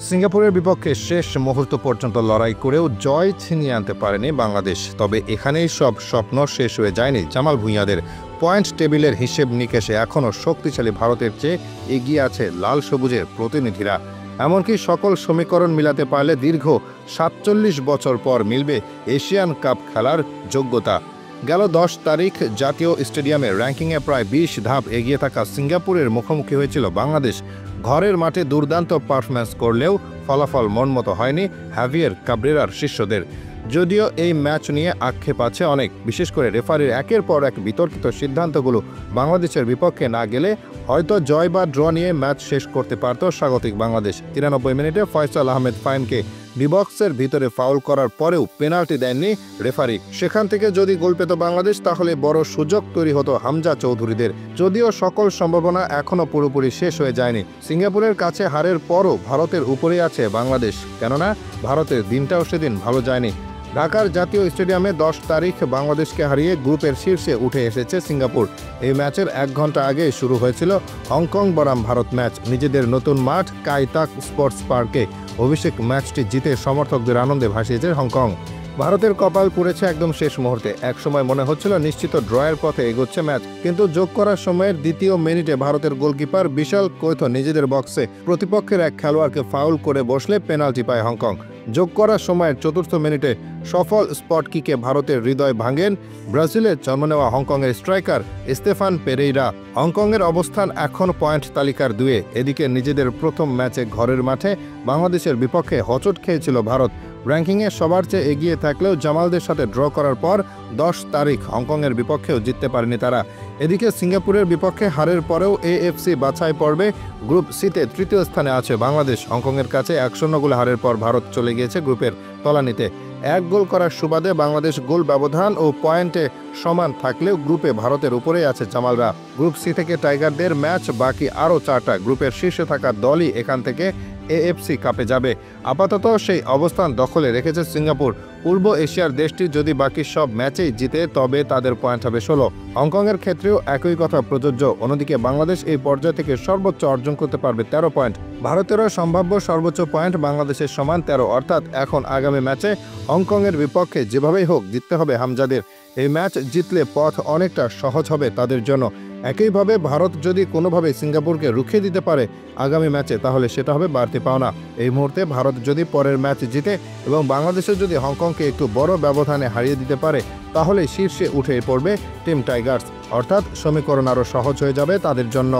সিঙ্গাপুরের বিপক্ষে শেষ মুহূর্ত পর্যন্ত লড়াই করেও জয় ছিনিয়ে আনতে পারেনি বাংলাদেশ। তবে এখানেই সব স্বপ্ন শেষ হয়ে যায়নি জামাল ভূঁইয়াদের। পয়েন্ট টেবিলের হিসেব নিকেশে এখনও শক্তিশালী ভারতের চেয়ে এগিয়ে আছে লাল সবুজের প্রতিনিধিরা। এমনকি সকল সমীকরণ মিলাতে পারলে দীর্ঘ ৪৭ বছর পর মিলবে এশিয়ান কাপ খেলার যোগ্যতা। গেল ১০ তারিখ জাতীয় স্টেডিয়ামে র্যাঙ্কিংয়ে প্রায় ২০ ধাপ এগিয়ে থাকা সিঙ্গাপুরের মুখোমুখি হয়েছিল বাংলাদেশ। ঘরের মাঠে দুর্দান্ত পারফরম্যান্স করলেও ফলাফল মনমতো হয়নি হ্যাভিয়ার কাবরেরার শিষ্যদের। যদিও এই ম্যাচ নিয়ে আক্ষেপ আছে অনেক, বিশেষ করে রেফারির একের পর এক বিতর্কিত সিদ্ধান্তগুলো বাংলাদেশের বিপক্ষে না গেলে হয়তো জয় বা ড্র নিয়ে ম্যাচ শেষ করতে পারত স্বাগতিক বাংলাদেশ। ৯৩ মিনিটে ফয়সাল আহমেদ ফাইনকে ডিবক্সের ভিতরে ফাউল করার পরেও পেনাল্টি দেননি রেফারি। সেখান থেকে যদি গোল পেত বাংলাদেশ তাহলে বড় সুযোগ তৈরি হতো হামজা চৌধুরীদের। যদিও সকল সম্ভাবনা এখনও পুরোপুরি শেষ হয়ে যায়নি। সিঙ্গাপুরের কাছে হারের পরও ভারতের উপরেই আছে বাংলাদেশ, কেননা ভারতের দিনটাও সেদিন ভালো যায়নি। ঢাকার জাতীয় স্টেডিয়ামে ১০ তারিখ বাংলাদেশকে হারিয়ে গ্রুপের শীর্ষে উঠে এসেছে সিঙ্গাপুর। এই ম্যাচের ১ ঘন্টা আগে শুরু হয়েছিল হংকং বনাম ভারত ম্যাচ নিজেদের নতুন মাঠ কাই তাক স্পোর্টস পার্কে। অভিষেক ম্যাচটি জিতে সমর্থকদের আনন্দে ভাসিয়েছে হংকং। ভারতের কপাল পুড়েছে একদম শেষ মুহূর্তে। একসময় মনে হচ্ছিল নিশ্চিত ড্রয়ের পথে এগোচ্ছে ম্যাচ, কিন্তু যোগ করার সময়ের দ্বিতীয় মিনিটে ভারতের গোলকিপার বিশাল কৈথ নিজেদের বক্সে প্রতিপক্ষের এক খেলোয়াড়কে ফাউল করে বসলে পেনাল্টি পায় হংকং। যোগ করার সময়ের ৪র্থ মিনিটে সফল স্পট কিকে ভারতের হৃদয় ভাঙেন ব্রাজিলের জন্ম নেওয়া হংকংয়ের স্ট্রাইকার স্তেফান পেরেইরা। হংকংয়ের অবস্থান এখন পয়েন্ট তালিকার ২-এ। এদিকে নিজেদের প্রথম ম্যাচে ঘরের মাঠে বাংলাদেশের বিপক্ষে হোঁচট খেয়েছিল ভারত। র্যাঙ্কিংয়ে সবার চেয়ে এগিয়ে থাকলেও জামালদের সাথে ড্র করার পর ১০ তারিখ হংকংয়ের বিপক্ষেও জিততে পারেনি তারা। এদিকে সিঙ্গাপুরের বিপক্ষে হারের পরেও এএফসি বাছাই পর্বে গ্রুপ সিতে ৩য় স্থানে আছে বাংলাদেশ। হংকংয়ের কাছে ১-০ গোলে হারের পর ভারত চলে গিয়েছে গ্রুপের তলানিতে। ১ গোল করার সুবাদে বাংলাদেশ গোল ব্যবধান ও পয়েন্টে সমান থাকলেও গ্রুপে ভারতের উপরেই আছে জামালরা। গ্রুপ সি থেকে টাইগারদের ম্যাচ বাকি আরও ৪টা। গ্রুপের শীর্ষে থাকা দলই এখান থেকে এএফসি কাপে যাবে। আপাতত সেই অবস্থান দখলে রেখেছে সিঙ্গাপুর। পূর্ব এশিয়ার দেশটি যদি বাকি সব ম্যাচেই জিতে তবে তাদের পয়েন্ট হবে ১৬। হংকংয়ের ক্ষেত্রেও একই কথা প্রযোজ্য। অন্যদিকে বাংলাদেশ এই পর্যায় থেকে সর্বোচ্চ অর্জন করতে পারবে ১৩ পয়েন্ট। ভারতেরও সম্ভাব্য সর্বোচ্চ পয়েন্ট বাংলাদেশের সমান ১৩। অর্থাৎ এখন আগামী ম্যাচে হংকংয়ের বিপক্ষে যেভাবেই হোক জিততে হবে হামজাদের। এই ম্যাচ জিতলে পথ অনেকটা সহজ হবে তাদের জন্য। একইভাবে ভারত যদি কোনোভাবে সিঙ্গাপুরকে রুখে দিতে পারে আগামী ম্যাচে, তাহলে সেটা হবে বাড়তি পাওনা। এই মুহূর্তে ভারত যদি পরের ম্যাচ জিতে এবং বাংলাদেশের যদি হংকংকে একটু বড় ব্যবধানে হারিয়ে দিতে পারে তাহলে শীর্ষে উঠে পড়বে টিম টাইগার্স। অর্থাৎ সমীকরণ আরও সহজ হয়ে যাবে তাদের জন্য।